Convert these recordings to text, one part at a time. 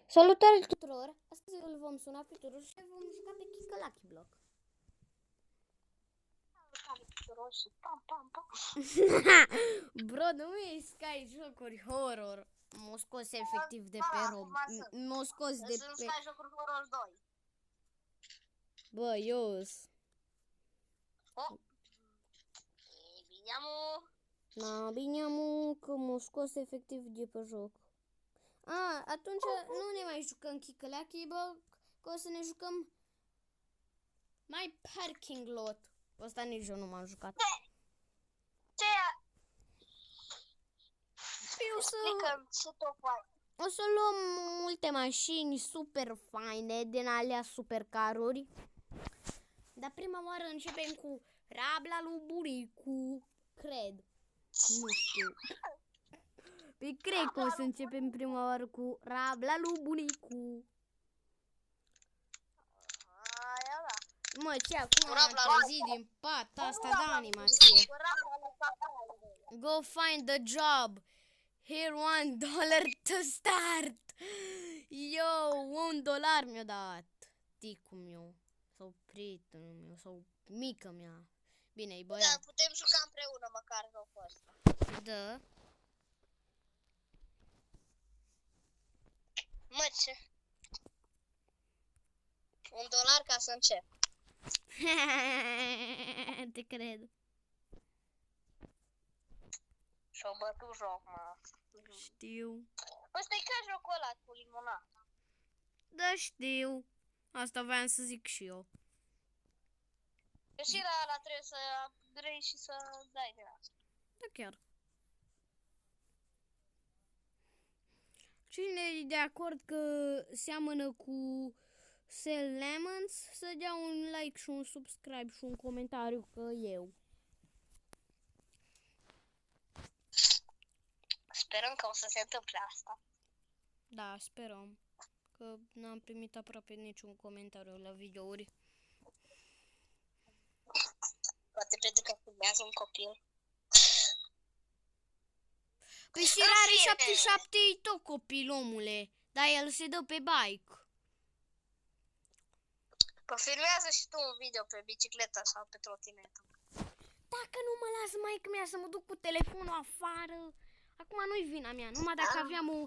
Salutare tuturor! Astăzi îl vom suna pe Turu și vom juca pe Kika Lucky Block. Bro, nu mi scai jocuri horror. M-o scos efectiv de pe rob. M-o scos de Să nu pe... stai jocuri horror 2. Bă, ios. E bine, amu. Na, bine, amu, că m-o scos efectiv de pe joc. Atunci nu ne mai jucăm Kika Lucky Block, că o să ne jucăm My Parking Lot. Ăsta nici eu nu m-am jucat. Ce? Explică-mi ce tot faci. O să luăm multe mașini super faine din alea supercaruri. Dar prima oară începem cu Rabla lui Bunicu. Cred. Nu știu. Păi cred că o să începem prima oară cu Rabla lui Bunicu. Aia da. Mă, ce acum am trezit din pat asta de animație. Go find the job. Here $1 to start. Yo, $1 mi-a dat ticul meu. Sau prietenul meu, sau mică mea. Bine, e Da, băiat. putem juca împreună măcar jocul ăsta. Da. Mă, ce? $1 ca să încep. Te cred. Și-o bătut joc, mă. Știu. Ăsta e ca jocul ăla cu limonată. Da, știu. Asta voiam să zic și eu. Că și la ăla trebuie să vrei și să dai din asta. Da, chiar. Cine e de acord că seamănă cu Sell Lemons, să dea un like și un subscribe și un comentariu că eu. Sperăm că o să se întâmple asta. Da, sperăm. Că n-am primit aproape niciun comentariu la videouri. Poate pentru că filmează un copil. Păi și are 77 e tot copil, omule. Dar el se dă pe bike. Păi filmează și tu un video pe bicicletă sau pe trotinetă. Dacă nu mă las maică mea să mă duc cu telefonul afară. Acum nu-i vina mea, numai dacă aveam o,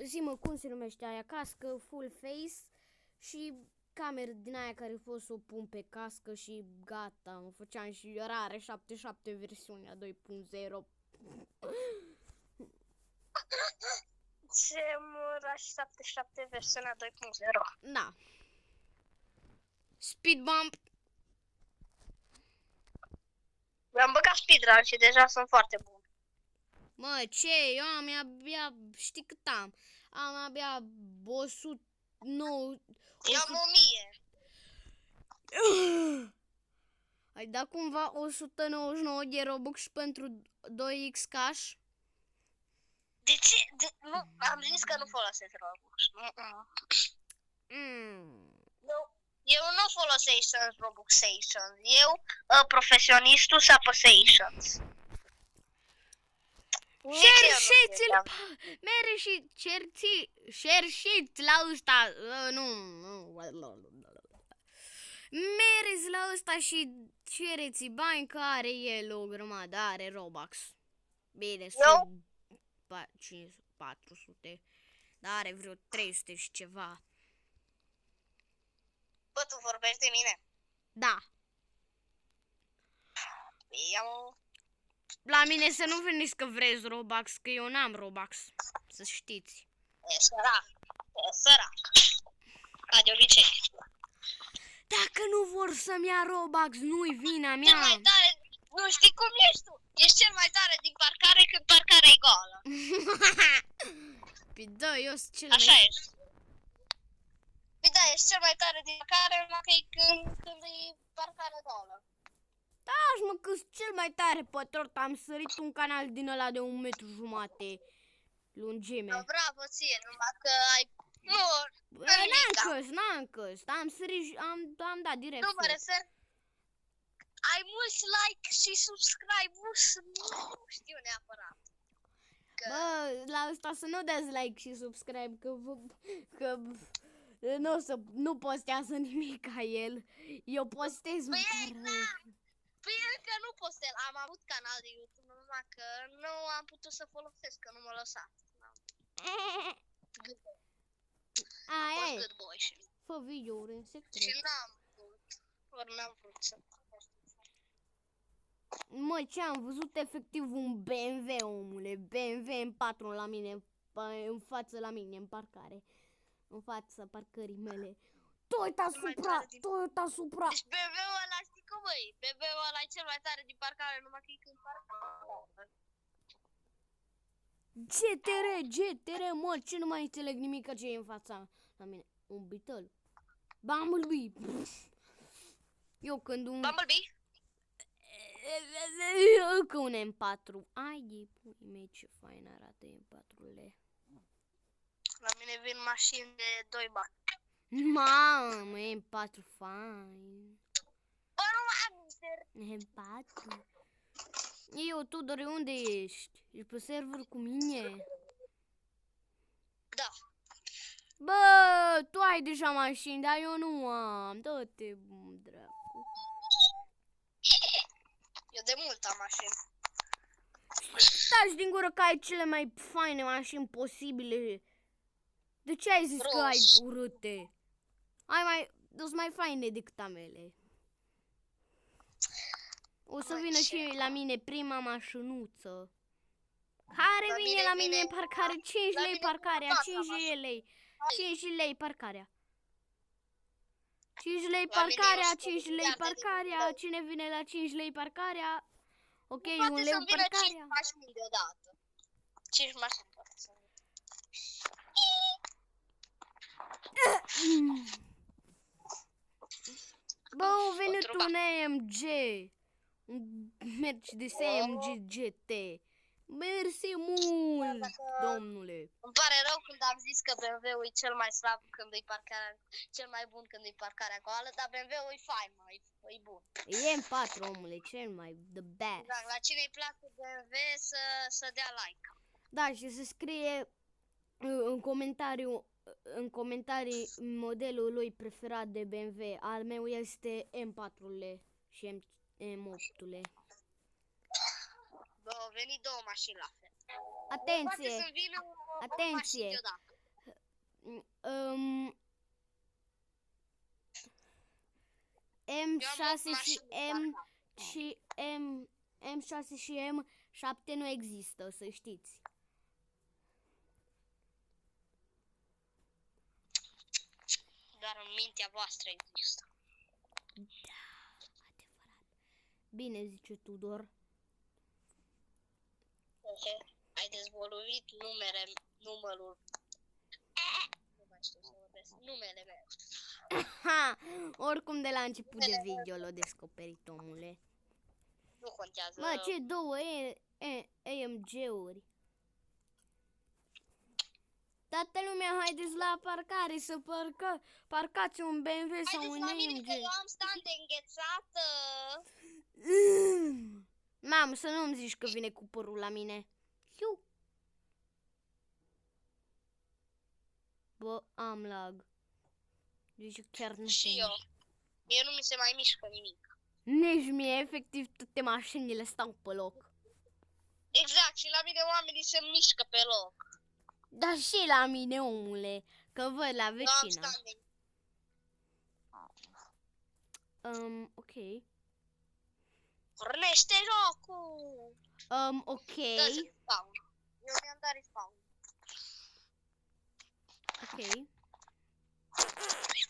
zi-mă, cum se numește aia, cască full face și cameră din aia care pot să o pun pe cască și gata, mă făceam și rare 77 versiunea 2.0. Ce măra 77 versiunea 2.0. Da. Speed bump. Mi-am băgat speedrun și deja sunt foarte bun. Mă, ce? Eu am abia, știi cât am? Am abia 109... Eu am 1000. Ai dat cumva 199 de Robux pentru 2x cash? De ce? Nu, am zis că nu folosesc Robux. Eu nu folosesc Robuxations. Eu, profesionistul Saposations. Cerșiți-l, mere și cerșiți la ăsta, nu, mereți la ăsta și cereți bani că are el o grămadă, are Robux. Bine, sunt 400, dar are vreo 300 și ceva. Bă, tu vorbești de mine? Da. Eu... La mine să nu veniți că vreți Robux, că eu n-am Robux, să știți. E sărac. E sărac. Ca de obicei. Dacă nu vor să-mi ia Robux, nu-i vina mea. Cel mai tare, nu știi cum ești tu. Ești cel mai tare din parcare când parcarea e goală. Păi da, eu sunt cel Așa mai... ești. Păi da, ești cel mai tare din parcare, numai că e când e parcarea goală. Da, mă, că sunt cel mai tare pe tot. Am sărit un canal din ăla de 1,5 metru lungime. Da, bravo ție, numai că ai... Nu, N-am căs. Am sărit, am dat direct. Nu mă refer. Ai mulți like și subscribe, nu știu neapărat. Adică... Bă, la ăsta să nu dați like și subscribe, că nu postează nimic ca el. Eu postez Păi măcar. Păi încă nu postel. Am avut canal de YouTube, numai că nu am putut să folosesc, că nu m-a lăsat. Am fost Ai, good boy și... fă videouri în Și secret. n-am vrut să... Mă, ce am văzut efectiv un BMW, omule. BMW M4 la mine, în față la mine, în parcare. În fața parcării mele. Toyota Supra. Deci BMW-ul ăla, știi cum băi? BMW-ul ăla e cel mai tare din parcare, numai că e când parcare. GTR, mă, ce nu mai înțeleg nimic ce e în fața la mine. Un Beetle. Bumblebee. Eu când un... Bumblebee? Încă un M4. Ai, pui mei, ce fain arată M4-ule. La mine vin mașini de 2 bani. Mamă, M4 fain. Bă, nu mai am mister. M4. Eu, Tudore, unde ești? Ești pe server cu mine? Da. Bă, tu ai deja mașini, dar eu nu am. Dă-te, dracu. Eu de mult am mașini. Taci din gură că ai cele mai faine mașini posibile. De ce ai zis că ai urâte? Sunt mai faine decât a mele. O să vină și la mine prima mașinuță. Care vine la mine în parcare? 5 lei parcarea, 5 lei. 5 lei parcarea. 5 lei parcarea, 5 lei parcarea. Cine vine la 5 lei parcarea? Ok, 1 lei parcarea. 5 parcarea. mașini deodată. 5 mașini. Bă, a venit un AMG. Un Mercedes AMG GT. Mersi mult, domnule. Îmi pare rău când am zis că BMW-ul e cel mai slab când e parcarea, cel mai bun când e parcarea goală, dar BMW-ul e fain, mă, e bun. E M4, omule, cel mai, the best. Exact, la cine îi place BMW să dea like. Da, și să scrie în comentarii modelul lui preferat de BMW. Al meu este M4-ule și M8-ule. Bă, au venit 2 mașini la fel. Atenție! Poate să vină o Atenție! mașini deodată. M6 și M7 nu există, să știți. Doar în mintea voastră există. Da, adevărat. Bine, zice Tudor. Ai dezvoluit numărul. Nu mai știu să vorbesc. Numele meu. Ha! Oricum de la început de video l-a descoperit, omule. Nu contează. Mă, ce două AMG-uri. Toată lumea, haideți la parcare să parcați un BMW sau un Haideți la mine AMG. că eu am stand de înghețată. Mamă, să nu-mi zici că vine cu părul la mine. Hiu. Bă, am lag. Deci chiar nu Și eu. Mie nu mi se mai mișcă nimic. Nici mie, efectiv, toate mașinile stau pe loc. Exact, și la mine oamenii se mișcă pe loc. Dar și la mine, omule, că văd la vecina. Ok. Pornește jocul! Ok. Dă-ți respawn. Eu mi-am dat respawn. Ok.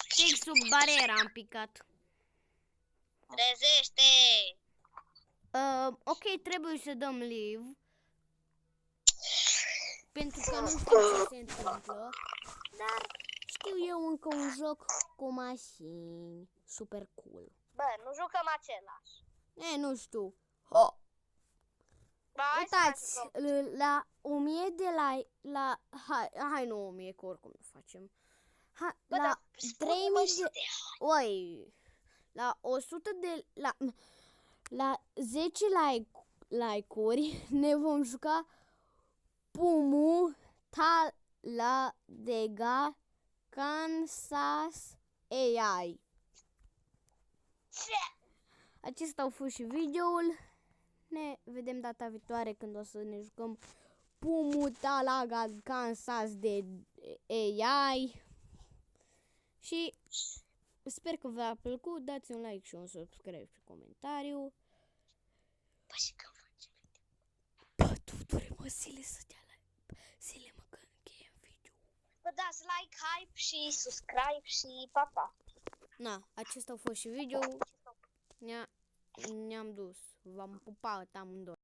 Fix sub bariera am picat. Trezește! Ok, trebuie să dăm live. Pentru că nu știu ce se întâmplă. Dar știu eu încă un joc cu mașini. Super cool. Bă, nu jucăm același. Nu știu. Ba, Uitați, la 1000 de la hai nu 1000, că oricum nu facem. Bă, La 3000 de... de... Oi, la 100 de... La 10 like-uri ne vom juca Pumu Talladega, Kansas AI. Acesta a fost și videoul. Ne vedem data viitoare când o să ne jucăm Pumu Talaga Kansas de AI. Și sper că v-a plăcut. Dați un like și un subscribe și comentariu. Pa și când faci video. Bă, mă, zile să dea like. Zile mă că încheiem video. Vă dați like, hype și subscribe și pa. Na, acesta a fost și video. Ne-am dus. V-am pupat amândoi.